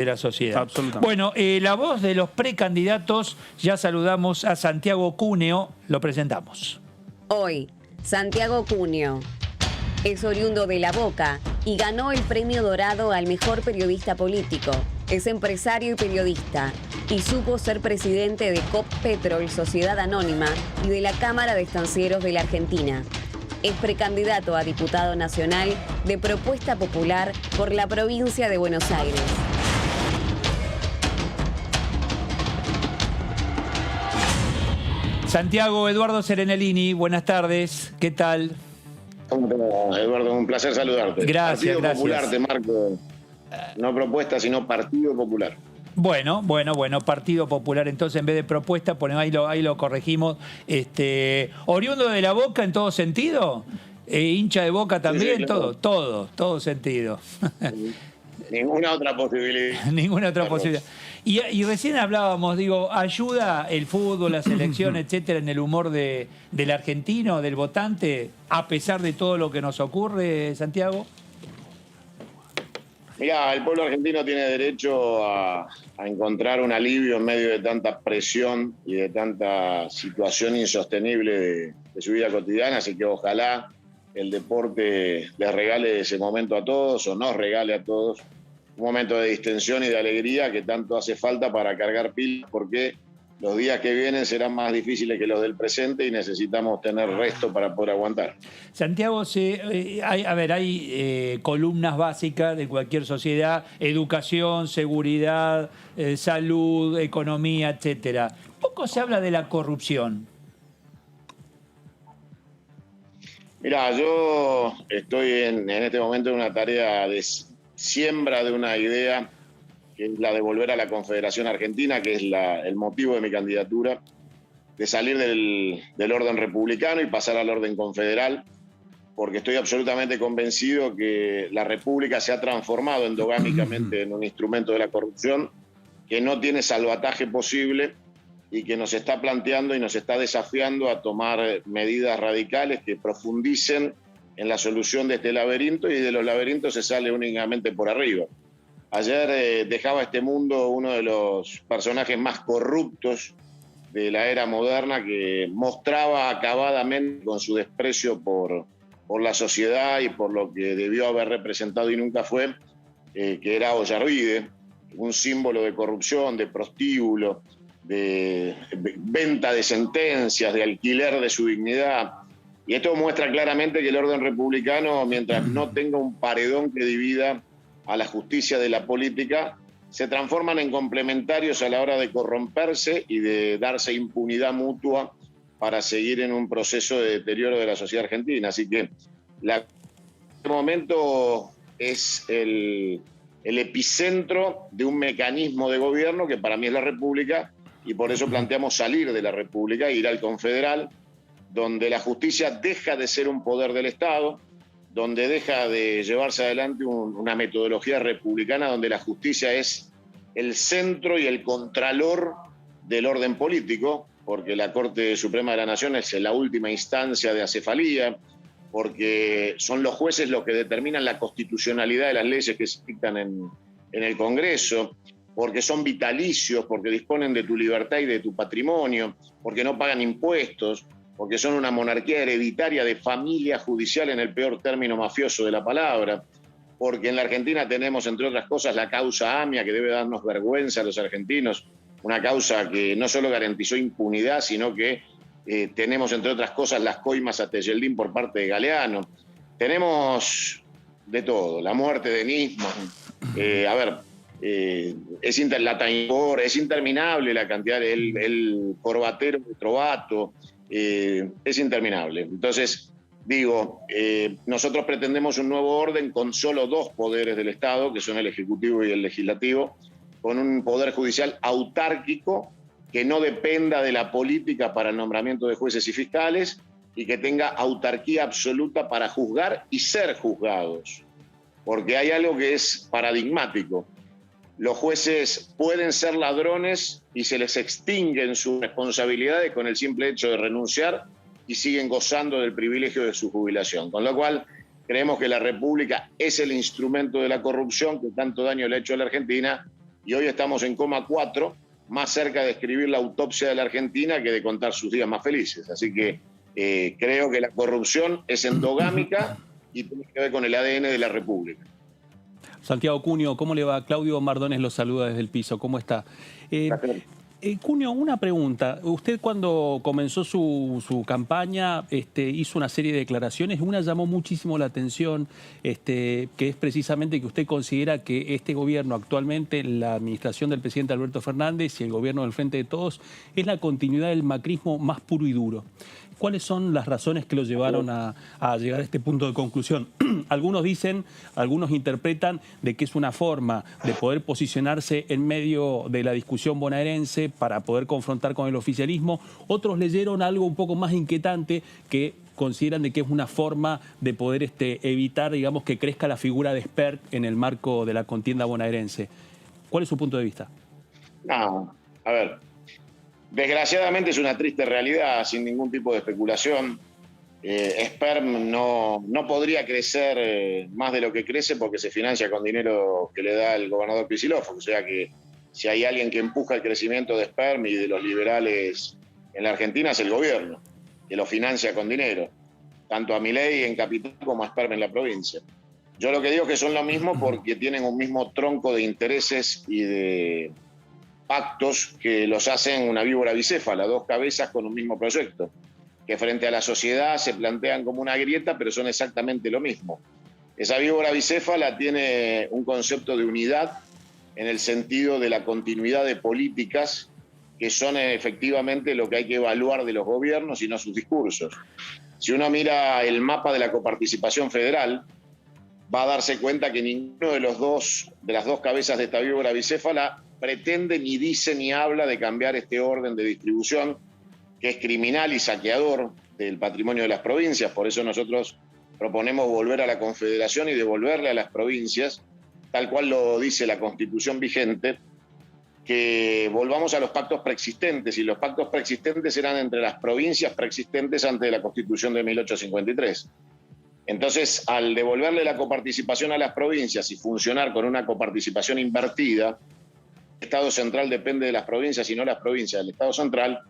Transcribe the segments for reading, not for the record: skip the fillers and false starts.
de la sociedad. Absolutamente. Bueno, la voz de los precandidatos, ya saludamos a Santiago Cúneo, lo presentamos. Hoy, Santiago Cúneo es oriundo de La Boca y ganó el Premio Dorado al mejor periodista político. Es empresario y periodista y supo ser presidente de COP Petrol, Sociedad Anónima, y de la Cámara de Estancieros de la Argentina. Es precandidato a diputado nacional de Propuesta Popular por la provincia de Buenos Aires. Santiago Eduardo Serenellini, buenas tardes, ¿qué tal? ¿Cómo te va, Eduardo? Un placer saludarte. Gracias, Partido gracias. Popular, te marco. No propuesta, sino Partido Popular. Bueno, Partido Popular, entonces en vez de propuesta, ahí lo corregimos. Oriundo de La Boca en todo sentido, hincha de Boca también, Sí, claro. todo sentido. Ninguna otra posibilidad. Ninguna otra posibilidad. Y recién hablábamos, ¿ayuda el fútbol, la selección, etcétera, en el humor del argentino, del votante, a pesar de todo lo que nos ocurre, Santiago? Mirá, el pueblo argentino tiene derecho a encontrar un alivio en medio de tanta presión y de tanta situación insostenible de su vida cotidiana, así que ojalá el deporte les regale ese momento a todos, o nos regale a todos un momento de distensión y de alegría que tanto hace falta para cargar pilas, porque los días que vienen serán más difíciles que los del presente y necesitamos tener resto para poder aguantar. Santiago, hay columnas básicas de cualquier sociedad: educación, seguridad, salud, economía, etcétera. Poco se habla de la corrupción. Mirá, yo estoy en este momento en una tarea de siembra de una idea, que es la de volver a la Confederación Argentina, que es el motivo de mi candidatura, de salir del orden republicano y pasar al orden confederal, porque estoy absolutamente convencido que la República se ha transformado endogámicamente en un instrumento de la corrupción que no tiene salvataje posible y que nos está planteando y nos está desafiando a tomar medidas radicales que profundicen en la solución de este laberinto, y de los laberintos se sale únicamente por arriba. Ayer dejaba este mundo uno de los personajes más corruptos de la era moderna, que mostraba acabadamente con su desprecio por la sociedad y por lo que debió haber representado y nunca fue, que era Ollarvide, un símbolo de corrupción, de prostíbulo, de venta de sentencias, de alquiler de su dignidad. Y esto muestra claramente que el orden republicano, mientras no tenga un paredón que divida a la justicia de la política, se transforman en complementarios a la hora de corromperse y de darse impunidad mutua para seguir en un proceso de deterioro de la sociedad argentina. Así que este momento es el epicentro de un mecanismo de gobierno que para mí es la República, y por eso planteamos salir de la República e ir al confederal, donde la justicia deja de ser un poder del Estado, donde deja de llevarse adelante una metodología republicana, donde la justicia es el centro y el contralor del orden político, porque la Corte Suprema de la Nación es la última instancia de acefalía, porque son los jueces los que determinan la constitucionalidad de las leyes que se dictan en el Congreso, porque son vitalicios, porque disponen de tu libertad y de tu patrimonio, porque no pagan impuestos, porque son una monarquía hereditaria de familia judicial en el peor término mafioso de la palabra, porque en la Argentina tenemos, entre otras cosas, la causa AMIA, que debe darnos vergüenza a los argentinos, una causa que no solo garantizó impunidad, sino que tenemos, entre otras cosas, las coimas a Tejeldín por parte de Galeano. Tenemos de todo, la muerte de Nisman. Es interminable la cantidad, el corbatero de Trovato, es interminable. Entonces, nosotros pretendemos un nuevo orden con solo dos poderes del Estado, que son el Ejecutivo y el Legislativo, con un poder judicial autárquico que no dependa de la política para el nombramiento de jueces y fiscales, y que tenga autarquía absoluta para juzgar y ser juzgados. Porque hay algo que es paradigmático. Los jueces pueden ser ladrones y se les extinguen sus responsabilidades con el simple hecho de renunciar, y siguen gozando del privilegio de su jubilación. Con lo cual, creemos que la República es el instrumento de la corrupción que tanto daño le ha hecho a la Argentina, y hoy estamos en coma 4, más cerca de escribir la autopsia de la Argentina que de contar sus días más felices. Así que creo que la corrupción es endogámica y tiene que ver con el ADN de la República. Santiago Cunio, ¿cómo le va? Claudio Mardones lo saluda desde el piso, ¿cómo está? Cunio, una pregunta. Usted cuando comenzó su campaña hizo una serie de declaraciones. Una llamó muchísimo la atención, que es precisamente que usted considera que este gobierno actualmente, la administración del presidente Alberto Fernández y el gobierno del Frente de Todos, es la continuidad del macrismo más puro y duro. ¿Cuáles son las razones que lo llevaron a llegar a este punto de conclusión? Algunos dicen, algunos interpretan de que es una forma de poder posicionarse en medio de la discusión bonaerense para poder confrontar con el oficialismo. Otros leyeron algo un poco más inquietante que consideran de que es una forma de poder evitar, digamos, que crezca la figura de Spert en el marco de la contienda bonaerense. ¿Cuál es su punto de vista? No, a ver, desgraciadamente es una triste realidad, sin ningún tipo de especulación. Sperm no podría crecer más de lo que crece porque se financia con dinero que le da el gobernador Kicillof. O sea que si hay alguien que empuja el crecimiento de Sperm y de los liberales en la Argentina es el gobierno, que lo financia con dinero, tanto a Milei en capital como a Sperm en la provincia. Yo lo que digo es que son lo mismo porque tienen un mismo tronco de intereses y de pactos que los hacen una víbora bicéfala, dos cabezas con un mismo proyecto, que frente a la sociedad se plantean como una grieta, pero son exactamente lo mismo. Esa víbora bicéfala tiene un concepto de unidad en el sentido de la continuidad de políticas que son efectivamente lo que hay que evaluar de los gobiernos y no sus discursos. Si uno mira el mapa de la coparticipación federal, va a darse cuenta que ninguno de las dos cabezas de esta víbora bicéfala pretende, ni dice, ni habla de cambiar este orden de distribución que es criminal y saqueador del patrimonio de las provincias. Por eso nosotros proponemos volver a la Confederación y devolverle a las provincias, tal cual lo dice la Constitución vigente, que volvamos a los pactos preexistentes, y los pactos preexistentes eran entre las provincias preexistentes antes de la Constitución de 1853. Entonces, al devolverle la coparticipación a las provincias y funcionar con una coparticipación invertida, el Estado central depende de las provincias y no las provincias del Estado central,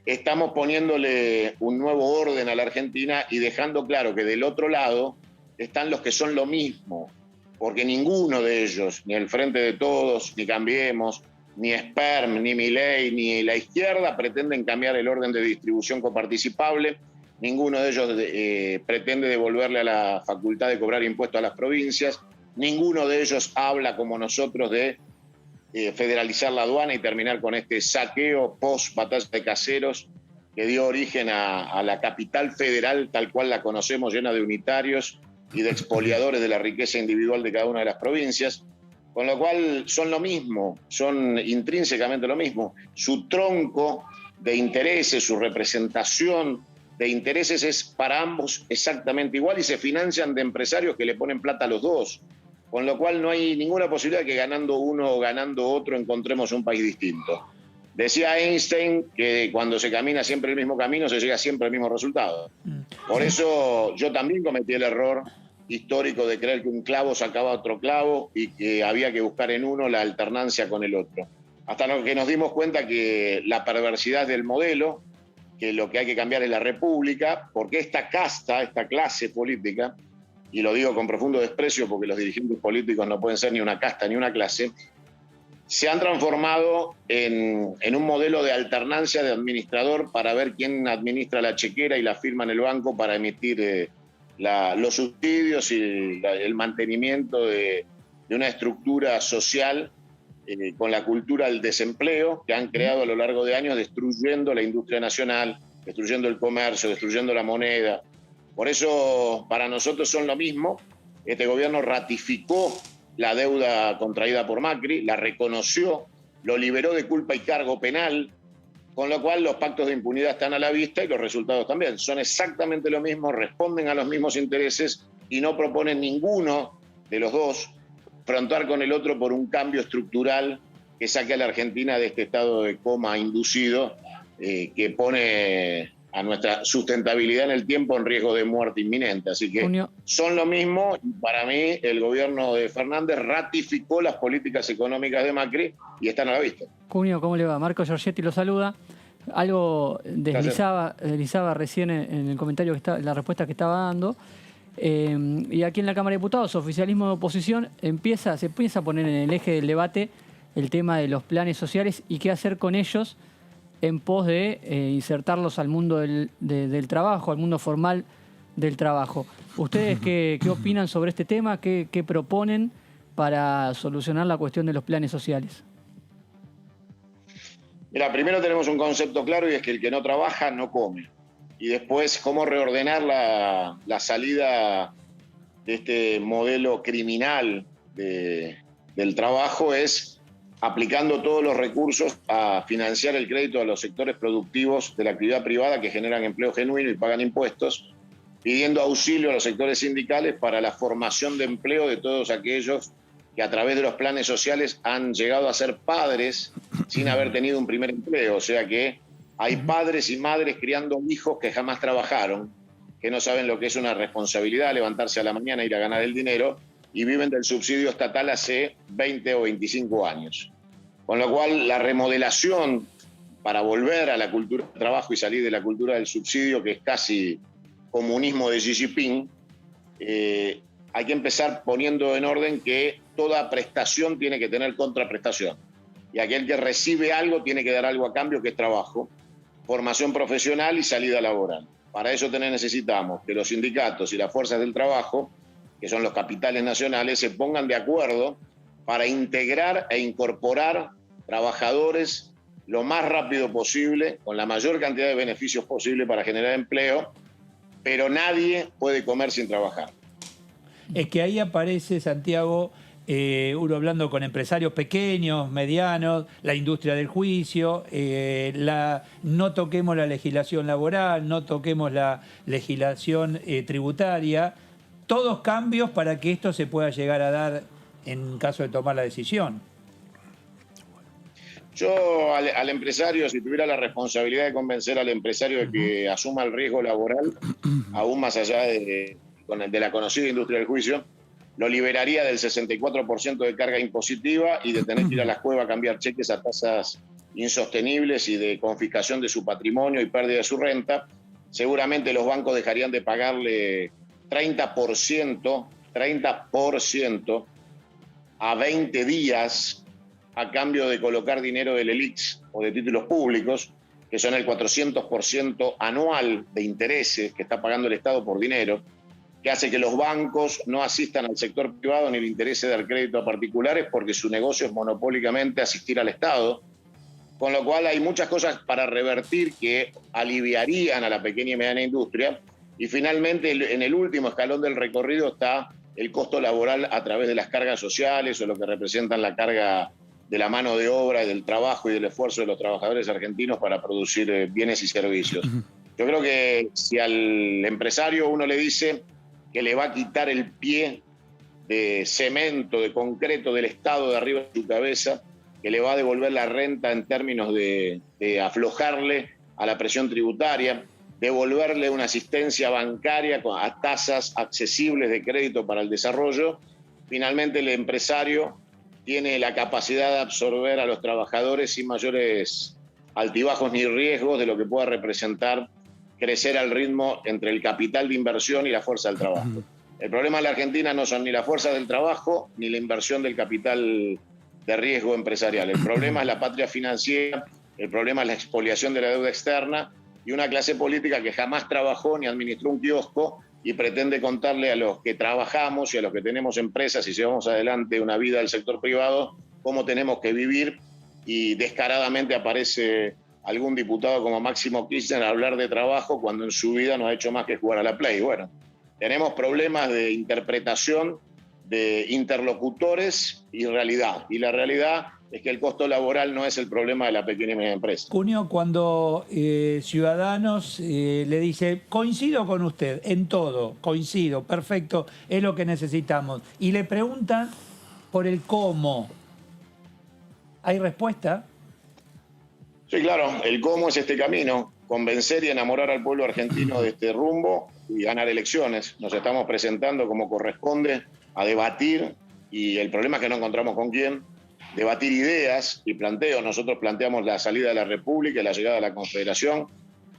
estamos poniéndole un nuevo orden a la Argentina y dejando claro que del otro lado están los que son lo mismo, porque ninguno de ellos, ni el Frente de Todos, ni Cambiemos, ni Sperm, ni Milei, ni la izquierda pretenden cambiar el orden de distribución coparticipable. Ninguno de ellos pretende devolverle a la facultad de cobrar impuestos a las provincias. Ninguno de ellos habla como nosotros de federalizar la aduana y terminar con este saqueo post-batalla de Caseros que dio origen a la capital federal tal cual la conocemos, llena de unitarios y de expoliadores de la riqueza individual de cada una de las provincias. Con lo cual son lo mismo, son intrínsecamente lo mismo. Su tronco de intereses, su representación de intereses es para ambos exactamente igual y se financian de empresarios que le ponen plata a los dos. Con lo cual no hay ninguna posibilidad de que ganando uno o ganando otro encontremos un país distinto. Decía Einstein que cuando se camina siempre el mismo camino se llega siempre al mismo resultado. Por eso yo también cometí el error histórico de creer que un clavo sacaba otro clavo y que había que buscar en uno la alternancia con el otro. Hasta que nos dimos cuenta que la perversidad del modelo, que lo que hay que cambiar es la república, porque esta casta, esta clase política, y lo digo con profundo desprecio porque los dirigentes políticos no pueden ser ni una casta ni una clase, se han transformado en un modelo de alternancia de administrador para ver quién administra la chequera y la firma en el banco para emitir los subsidios y el mantenimiento de una estructura social con la cultura del desempleo que han creado a lo largo de años, destruyendo la industria nacional, destruyendo el comercio, destruyendo la moneda. Por eso para nosotros son lo mismo. Este gobierno ratificó la deuda contraída por Macri, la reconoció, lo liberó de culpa y cargo penal, con lo cual los pactos de impunidad están a la vista y los resultados también. Son exactamente lo mismo, responden a los mismos intereses y no proponen ninguno de los dos afrontar con el otro por un cambio estructural que saque a la Argentina de este estado de coma inducido que pone a nuestra sustentabilidad en el tiempo en riesgo de muerte inminente. Así que son lo mismo, y para mí el gobierno de Fernández ratificó las políticas económicas de Macri y están a la vista. Cunio, ¿cómo le va? Marco Giorgetti lo saluda. Algo deslizaba recién en el comentario, la respuesta que estaba dando. Y aquí en la Cámara de Diputados, oficialismo de oposición, se empieza a poner en el eje del debate el tema de los planes sociales y qué hacer con ellos en pos de insertarlos al mundo del trabajo, al mundo formal del trabajo. ¿Ustedes qué opinan sobre este tema? ¿Qué proponen para solucionar la cuestión de los planes sociales? Mira, primero tenemos un concepto claro y es que el que no trabaja no come. Y después, cómo reordenar la salida de este modelo criminal del trabajo es aplicando todos los recursos a financiar el crédito a los sectores productivos de la actividad privada que generan empleo genuino y pagan impuestos, pidiendo auxilio a los sectores sindicales para la formación de empleo de todos aquellos que a través de los planes sociales han llegado a ser padres sin haber tenido un primer empleo. O sea que hay padres y madres criando hijos que jamás trabajaron, que no saben lo que es una responsabilidad, levantarse a la mañana e ir a ganar el dinero, y viven del subsidio estatal hace 20 o 25 años. Con lo cual, la remodelación para volver a la cultura del trabajo y salir de la cultura del subsidio, que es casi comunismo de Xi Jinping, hay que empezar poniendo en orden que toda prestación tiene que tener contraprestación. Y aquel que recibe algo tiene que dar algo a cambio, que es trabajo, formación profesional y salida laboral. Para eso necesitamos que los sindicatos y las fuerzas del trabajo, que son los capitales nacionales, se pongan de acuerdo para integrar e incorporar trabajadores lo más rápido posible, con la mayor cantidad de beneficios posible para generar empleo, pero nadie puede comer sin trabajar. Es que ahí aparece, Santiago, uno hablando con empresarios pequeños, medianos, la industria del juicio, no toquemos la legislación laboral, no toquemos la legislación tributaria, todos cambios para que esto se pueda llegar a dar en caso de tomar la decisión. Yo al empresario, si tuviera la responsabilidad de convencer al empresario de que asuma el riesgo laboral, aún más allá de la conocida industria del juicio, lo liberaría del 64% de carga impositiva y de tener que ir a las cuevas a cambiar cheques a tasas insostenibles y de confiscación de su patrimonio y pérdida de su renta. Seguramente los bancos dejarían de pagarle 30% a 20 días a cambio de colocar dinero del ELIX o de títulos públicos, que son el 400% anual de intereses que está pagando el Estado por dinero, que hace que los bancos no asistan al sector privado ni le interese dar crédito a particulares porque su negocio es monopólicamente asistir al Estado. Con lo cual hay muchas cosas para revertir que aliviarían a la pequeña y mediana industria. Y finalmente, en el último escalón del recorrido está el costo laboral a través de las cargas sociales o lo que representan la carga de la mano de obra y del trabajo y del esfuerzo de los trabajadores argentinos para producir bienes y servicios. Yo creo que si al empresario uno le dice que le va a quitar el pie de cemento, de concreto del Estado de arriba de su cabeza, que le va a devolver la renta en términos de aflojarle a la presión tributaria, devolverle una asistencia bancaria a tasas accesibles de crédito para el desarrollo, finalmente el empresario tiene la capacidad de absorber a los trabajadores sin mayores altibajos ni riesgos de lo que pueda representar crecer al ritmo entre el capital de inversión y la fuerza del trabajo. El problema en la Argentina no son ni la fuerza del trabajo ni la inversión del capital de riesgo empresarial. El problema es la patria financiera, el problema es la expoliación de la deuda externa y una clase política que jamás trabajó ni administró un kiosco y pretende contarle a los que trabajamos y a los que tenemos empresas y llevamos adelante una vida del sector privado cómo tenemos que vivir, y descaradamente aparece algún diputado como Máximo Kirchner a hablar de trabajo cuando en su vida no ha hecho más que jugar a la Play. Bueno, tenemos problemas de interpretación de interlocutores y realidad. Y la realidad es que el costo laboral no es el problema de la pequeña y mediana empresa. Cunio, cuando Ciudadanos le dice, coincido con usted en todo, coincido, perfecto, es lo que necesitamos, y le preguntan por el cómo, ¿hay respuesta? Sí, claro, el cómo es este camino, convencer y enamorar al pueblo argentino de este rumbo y ganar elecciones. Nos estamos presentando como corresponde a debatir, y el problema es que no encontramos con quién, debatir ideas y planteos. Nosotros planteamos la salida de la República y la llegada de la Confederación,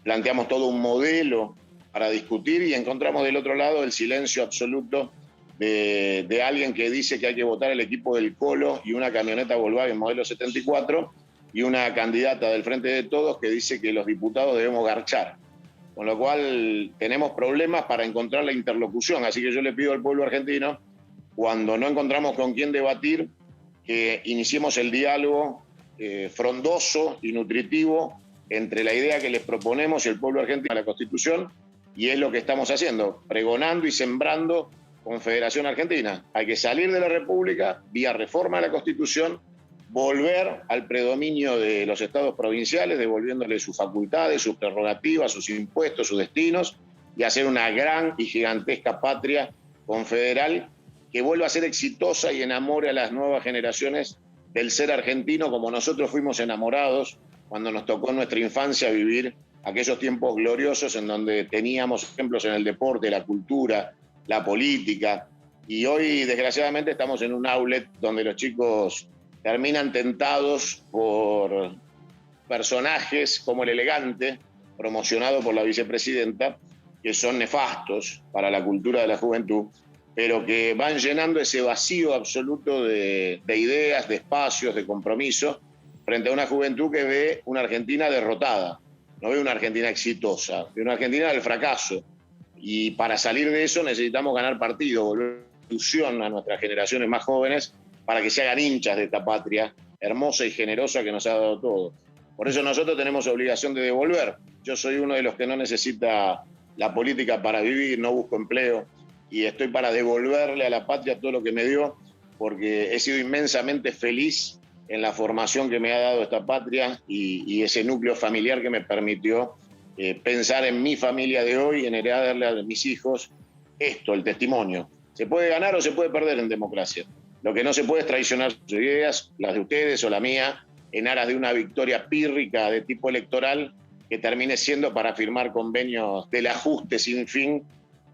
planteamos todo un modelo para discutir y encontramos del otro lado el silencio absoluto de alguien que dice que hay que votar el equipo del Colo y una camioneta Volkswagen modelo 74, y una candidata del Frente de Todos que dice que los diputados debemos garchar. Con lo cual tenemos problemas para encontrar la interlocución. Así que yo le pido al pueblo argentino, cuando no encontramos con quién debatir, que iniciemos el diálogo frondoso y nutritivo entre la idea que les proponemos y el pueblo argentino a la Constitución, y es lo que estamos haciendo, pregonando y sembrando Confederación Argentina. Hay que salir de la República vía reforma de la Constitución, volver al predominio de los estados provinciales, devolviéndole sus facultades, sus prerrogativas, sus impuestos, sus destinos, y hacer una gran y gigantesca patria confederal que vuelva a ser exitosa y enamore a las nuevas generaciones del ser argentino, como nosotros fuimos enamorados cuando nos tocó en nuestra infancia vivir aquellos tiempos gloriosos en donde teníamos ejemplos en el deporte, la cultura, la política, y hoy desgraciadamente estamos en un outlet donde los chicos terminan tentados por personajes como el Elegante, promocionado por la vicepresidenta, que son nefastos para la cultura de la juventud, pero que van llenando ese vacío absoluto de ideas, de espacios, de compromiso, frente a una juventud que ve una Argentina derrotada, no ve una Argentina exitosa, ve una Argentina del fracaso. Y para salir de eso necesitamos ganar partido, volver ilusión a nuestras generaciones más jóvenes para que se hagan hinchas de esta patria hermosa y generosa que nos ha dado todo. Por eso nosotros tenemos obligación de devolver. Yo soy uno de los que no necesita la política para vivir, no busco empleo, y estoy para devolverle a la patria todo lo que me dio, porque he sido inmensamente feliz en la formación que me ha dado esta patria y ese núcleo familiar que me permitió pensar en mi familia de hoy, en heredarle a mis hijos esto, el testimonio. Se puede ganar o se puede perder en democracia. Lo que no se puede es traicionar sus ideas, las de ustedes o la mía, en aras de una victoria pírrica de tipo electoral que termine siendo para firmar convenios del ajuste sin fin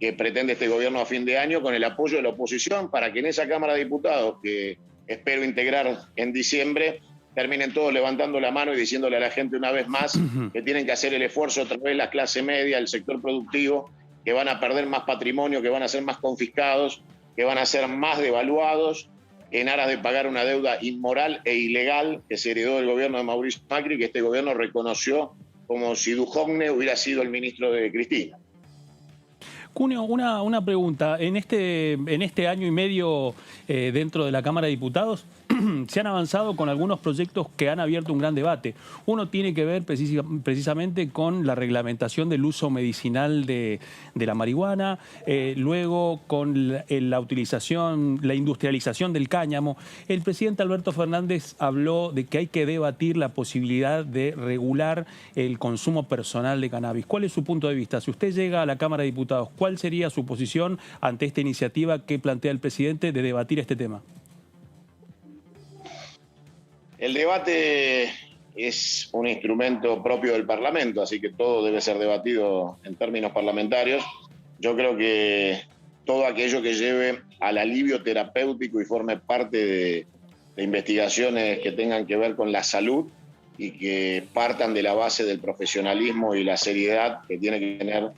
que pretende este gobierno a fin de año, con el apoyo de la oposición, para que en esa Cámara de Diputados, que espero integrar en diciembre, terminen todos levantando la mano y diciéndole a la gente una vez más que tienen que hacer el esfuerzo otra vez la clase media, el sector productivo, que van a perder más patrimonio, que van a ser más confiscados, que van a ser más devaluados, en aras de pagar una deuda inmoral e ilegal que se heredó del gobierno de Mauricio Macri, que este gobierno reconoció como si Duhovne hubiera sido el ministro de Cristina. Cunio, una pregunta. En este año y medio dentro de la Cámara de Diputados se han avanzado con algunos proyectos que han abierto un gran debate. Uno tiene que ver precisamente con la reglamentación del uso medicinal de la marihuana, luego con la utilización, la industrialización del cáñamo. El presidente Alberto Fernández habló de que hay que debatir la posibilidad de regular el consumo personal de cannabis. ¿Cuál es su punto de vista? Si usted llega a la Cámara de Diputados, ¿cuál sería su posición ante esta iniciativa que plantea el presidente de debatir este tema? El debate es un instrumento propio del Parlamento, así que todo debe ser debatido en términos parlamentarios. Yo creo que todo aquello que lleve al alivio terapéutico y forme parte de investigaciones que tengan que ver con la salud y que partan de la base del profesionalismo y la seriedad que tiene que tener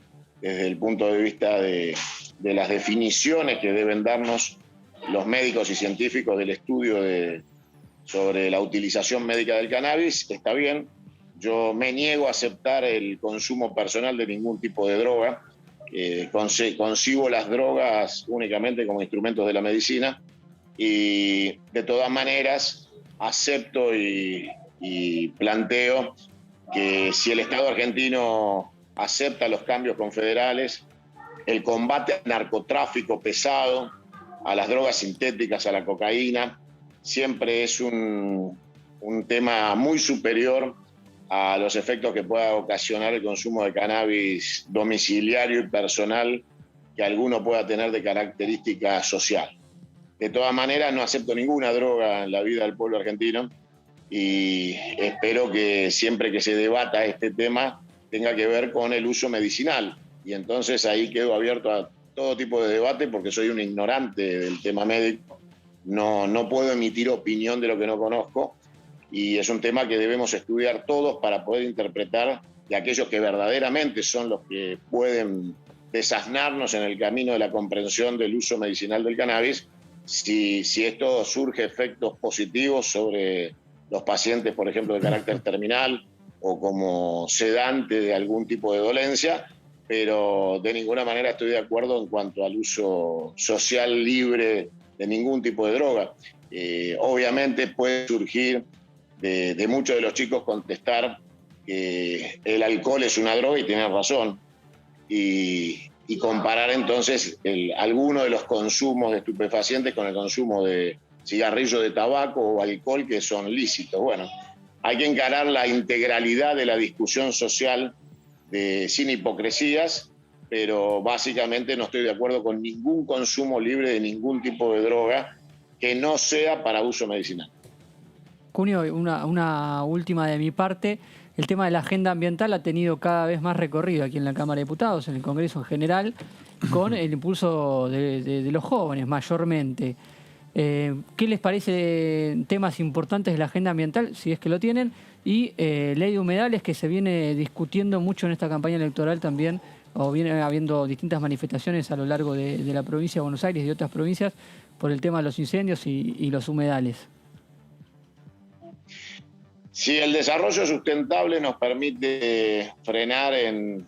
desde el punto de vista de las definiciones que deben darnos los médicos y científicos del estudio sobre la utilización médica del cannabis, está bien. Yo me niego a aceptar el consumo personal de ningún tipo de droga. Concibo las drogas únicamente como instrumentos de la medicina, y de todas maneras acepto y planteo que si el Estado argentino acepta los cambios confederales, el combate al narcotráfico pesado, a las drogas sintéticas, a la cocaína, siempre es un tema muy superior a los efectos que pueda ocasionar el consumo de cannabis domiciliario y personal que alguno pueda tener de característica social. De todas maneras, no acepto ninguna droga en la vida del pueblo argentino, y espero que siempre que se debata este tema tenga que ver con el uso medicinal. Y entonces ahí quedo abierto a todo tipo de debate porque soy un ignorante del tema médico. No puedo emitir opinión de lo que no conozco y es un tema que debemos estudiar todos para poder interpretar de aquellos que verdaderamente son los que pueden desasnarnos en el camino de la comprensión del uso medicinal del cannabis, si esto surge efectos positivos sobre los pacientes, por ejemplo, de carácter terminal o como sedante de algún tipo de dolencia, pero de ninguna manera estoy de acuerdo en cuanto al uso social libre de ningún tipo de droga. Obviamente puede surgir de muchos de los chicos contestar que el alcohol es una droga y tienen razón, y comparar entonces alguno de los consumos de estupefacientes con el consumo de cigarrillos de tabaco o alcohol que son lícitos. Bueno, hay que encarar la integralidad de la discusión social sin hipocresías, pero básicamente no estoy de acuerdo con ningún consumo libre de ningún tipo de droga que no sea para uso medicinal. Cunio, una última de mi parte. El tema de la agenda ambiental ha tenido cada vez más recorrido aquí en la Cámara de Diputados, en el Congreso en general, con el impulso de los jóvenes mayormente. ¿Qué les parece temas importantes de la agenda ambiental, si es que lo tienen? Y ley de humedales, que se viene discutiendo mucho en esta campaña electoral también, o viene habiendo distintas manifestaciones a lo largo de la provincia de Buenos Aires y de otras provincias por el tema de los incendios y los humedales. Si el desarrollo sustentable nos permite frenar en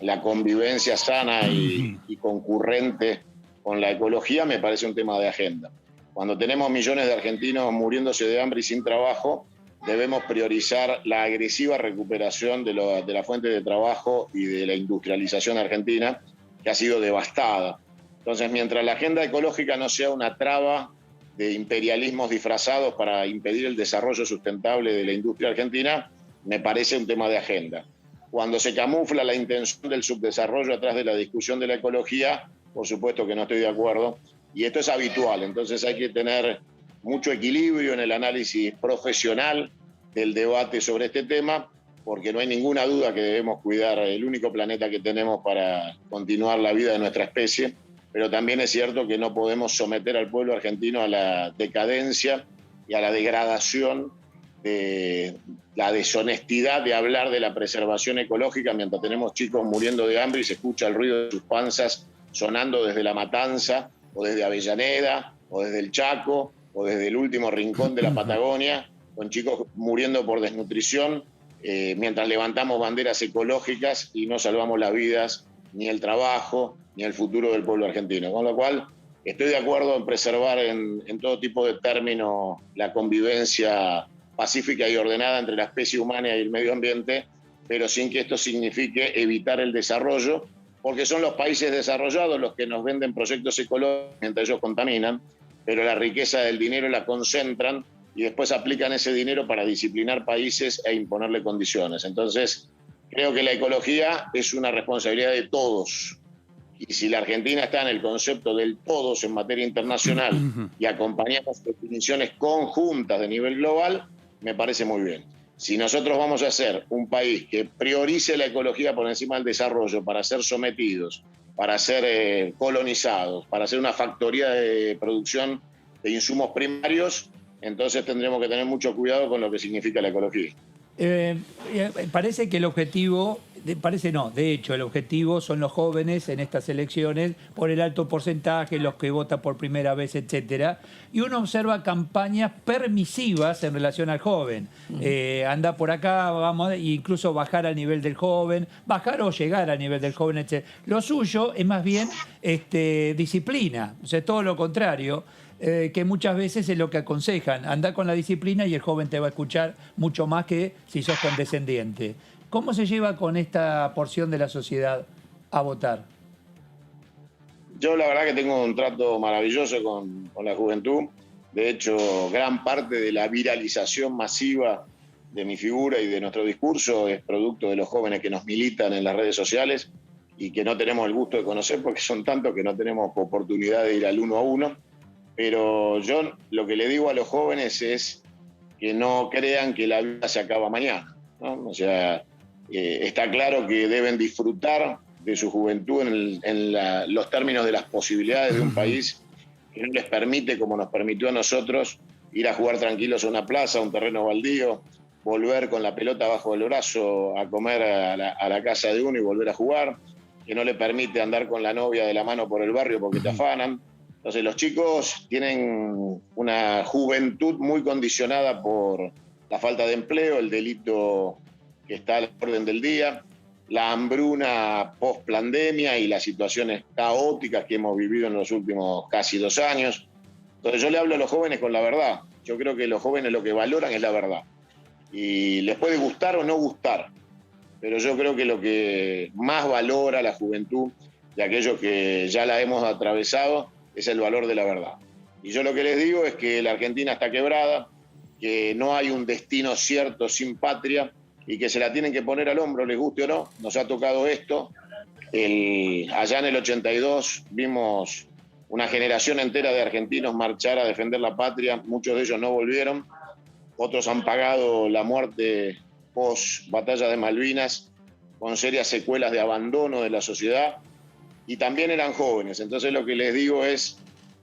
la convivencia sana y concurrente con la ecología, me parece un tema de agenda. Cuando tenemos millones de argentinos muriéndose de hambre y sin trabajo, debemos priorizar la agresiva recuperación de la fuente de trabajo y de la industrialización argentina, que ha sido devastada. Entonces, mientras la agenda ecológica no sea una traba de imperialismos disfrazados para impedir el desarrollo sustentable de la industria argentina, me parece un tema de agenda. Cuando se camufla la intención del subdesarrollo atrás de la discusión de la ecología, por supuesto que no estoy de acuerdo, y esto es habitual. Entonces hay que tener mucho equilibrio en el análisis profesional del debate sobre este tema, porque no hay ninguna duda que debemos cuidar el único planeta que tenemos para continuar la vida de nuestra especie, pero también es cierto que no podemos someter al pueblo argentino a la decadencia y a la degradación de la deshonestidad de hablar de la preservación ecológica mientras tenemos chicos muriendo de hambre y se escucha el ruido de sus panzas sonando desde La Matanza, o desde Avellaneda, o desde el Chaco, o desde el último rincón de la Patagonia, con chicos muriendo por desnutrición, mientras levantamos banderas ecológicas y no salvamos las vidas, ni el trabajo, ni el futuro del pueblo argentino. Con lo cual, estoy de acuerdo en preservar en todo tipo de términos la convivencia pacífica y ordenada entre la especie humana y el medio ambiente, pero sin que esto signifique evitar el desarrollo, porque son los países desarrollados los que nos venden proyectos ecológicos mientras ellos contaminan, pero la riqueza del dinero la concentran y después aplican ese dinero para disciplinar países e imponerle condiciones. Entonces, creo que la ecología es una responsabilidad de todos. Y si la Argentina está en el concepto del todos en materia internacional y acompañamos definiciones conjuntas de nivel global, me parece muy bien. Si nosotros vamos a ser un país que priorice la ecología por encima del desarrollo para ser sometidos, para ser colonizados, para ser una factoría de producción de insumos primarios, entonces tendremos que tener mucho cuidado con lo que significa la ecología. Parece que el objetivo, de hecho el objetivo son los jóvenes en estas elecciones por el alto porcentaje, los que votan por primera vez, etcétera, y uno observa campañas permisivas en relación al joven. Anda por acá, vamos, e incluso bajar al nivel del joven, bajar o llegar al nivel del joven, etcétera. Lo suyo es más bien disciplina, o sea, todo lo contrario. Que muchas veces es lo que aconsejan, anda con la disciplina y el joven te va a escuchar mucho más que si sos condescendiente. ¿Cómo se lleva con esta porción de la sociedad a votar? Yo la verdad que tengo un trato maravilloso con la juventud. De hecho, gran parte de la viralización masiva de mi figura y de nuestro discurso es producto de los jóvenes que nos militan en las redes sociales y que no tenemos el gusto de conocer porque son tantos que no tenemos oportunidad de ir al uno a uno. Pero yo lo que le digo a los jóvenes es que no crean que la vida se acaba mañana, ¿no? O sea, está claro que deben disfrutar de su juventud en los términos de las posibilidades de un país que no les permite, como nos permitió a nosotros, ir a jugar tranquilos a una plaza, a un terreno baldío, volver con la pelota bajo el brazo a comer a la casa de uno y volver a jugar, que no le permite andar con la novia de la mano por el barrio porque te afanan. Entonces los chicos tienen una juventud muy condicionada por la falta de empleo, el delito que está a la orden del día, la hambruna post-pandemia y las situaciones caóticas que hemos vivido en los últimos casi 2 años. Entonces yo le hablo a los jóvenes con la verdad. Yo creo que los jóvenes lo que valoran es la verdad. Y les puede gustar o no gustar, pero yo creo que lo que más valora la juventud de aquellos que ya la hemos atravesado es el valor de la verdad. Y yo lo que les digo es que la Argentina está quebrada, que no hay un destino cierto sin patria y que se la tienen que poner al hombro, les guste o no. Nos ha tocado esto. Allá en el 82 vimos una generación entera de argentinos marchar a defender la patria. Muchos de ellos no volvieron. Otros han pagado la muerte post batalla de Malvinas con serias secuelas de abandono de la sociedad. Y también eran jóvenes. Entonces lo que les digo es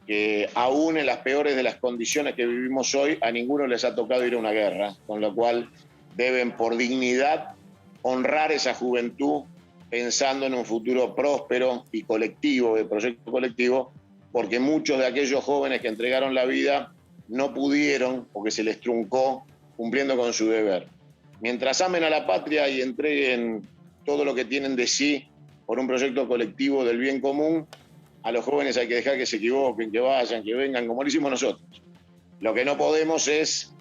que aún en las peores de las condiciones que vivimos hoy, a ninguno les ha tocado ir a una guerra, con lo cual deben por dignidad honrar esa juventud pensando en un futuro próspero y colectivo, de proyecto colectivo, porque muchos de aquellos jóvenes que entregaron la vida no pudieron, porque se les truncó cumpliendo con su deber. Mientras amen a la patria y entreguen todo lo que tienen de sí por un proyecto colectivo del bien común, a los jóvenes hay que dejar que se equivoquen, que vayan, que vengan, como lo hicimos nosotros. Lo que no podemos es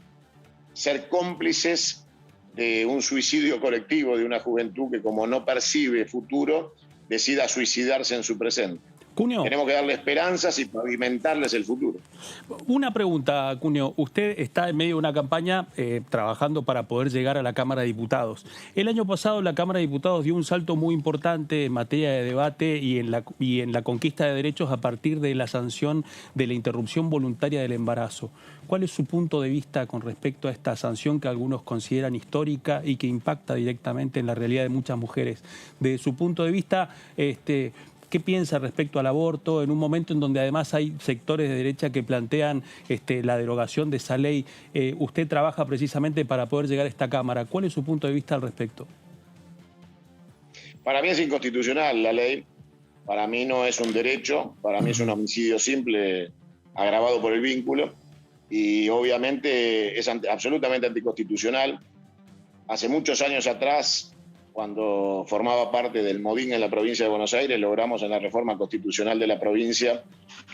ser cómplices de un suicidio colectivo de una juventud que, como no percibe futuro, decida suicidarse en su presente. Cunio, tenemos que darle esperanzas y pavimentarles el futuro. Una pregunta, Cunio. Usted está en medio de una campaña trabajando para poder llegar a la Cámara de Diputados. El año pasado la Cámara de Diputados dio un salto muy importante en materia de debate y en la conquista de derechos a partir de la sanción de la interrupción voluntaria del embarazo. ¿Cuál es su punto de vista con respecto a esta sanción que algunos consideran histórica y que impacta directamente en la realidad de muchas mujeres? De su punto de vista, ¿qué piensa respecto al aborto en un momento en donde además hay sectores de derecha que plantean la derogación de esa ley? Usted trabaja precisamente para poder llegar a esta Cámara. ¿Cuál es su punto de vista al respecto? Para mí es inconstitucional la ley. Para mí no es un derecho. Para mí es un homicidio simple agravado por el vínculo. Y obviamente es absolutamente anticonstitucional. Hace muchos años atrás, cuando formaba parte del MODIN en la provincia de Buenos Aires, logramos en la reforma constitucional de la provincia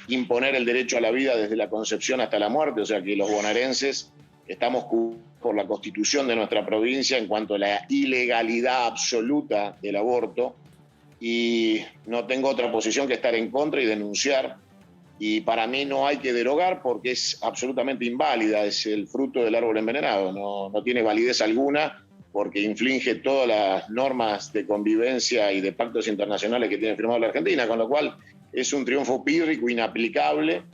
imponer el derecho a la vida desde la concepción hasta la muerte, o sea que los bonaerenses estamos por la constitución de nuestra provincia en cuanto a la ilegalidad absoluta del aborto, y no tengo otra posición que estar en contra y denunciar. Y para mí no hay que derogar porque es absolutamente inválida, es el fruto del árbol envenenado, no tiene validez alguna, porque inflige todas las normas de convivencia y de pactos internacionales que tiene firmado la Argentina, con lo cual es un triunfo pírrico, inaplicable,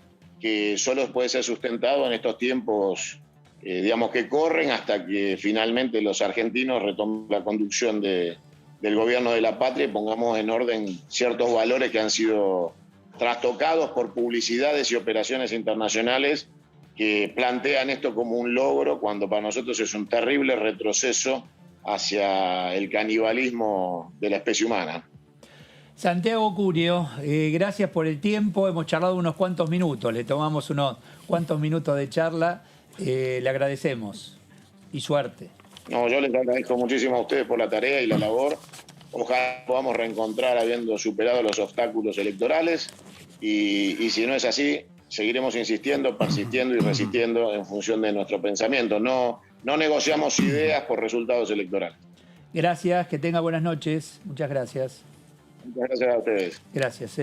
que solo puede ser sustentado en estos tiempos, digamos, que corren hasta que finalmente los argentinos retomen la conducción del gobierno de la patria y pongamos en orden ciertos valores que han sido trastocados por publicidades y operaciones internacionales que plantean esto como un logro, cuando para nosotros es un terrible retroceso hacia el canibalismo de la especie humana. Santiago Cunio, gracias por el tiempo. Hemos charlado unos cuantos minutos, le tomamos unos cuantos minutos de charla. Le agradecemos y suerte. No, yo les agradezco muchísimo a ustedes por la tarea y la labor. Ojalá podamos reencontrar habiendo superado los obstáculos electorales y si no es así, seguiremos insistiendo, persistiendo y resistiendo en función de nuestro pensamiento. No negociamos ideas por resultados electorales. Gracias, que tenga buenas noches. Muchas gracias. Muchas gracias a ustedes. Gracias.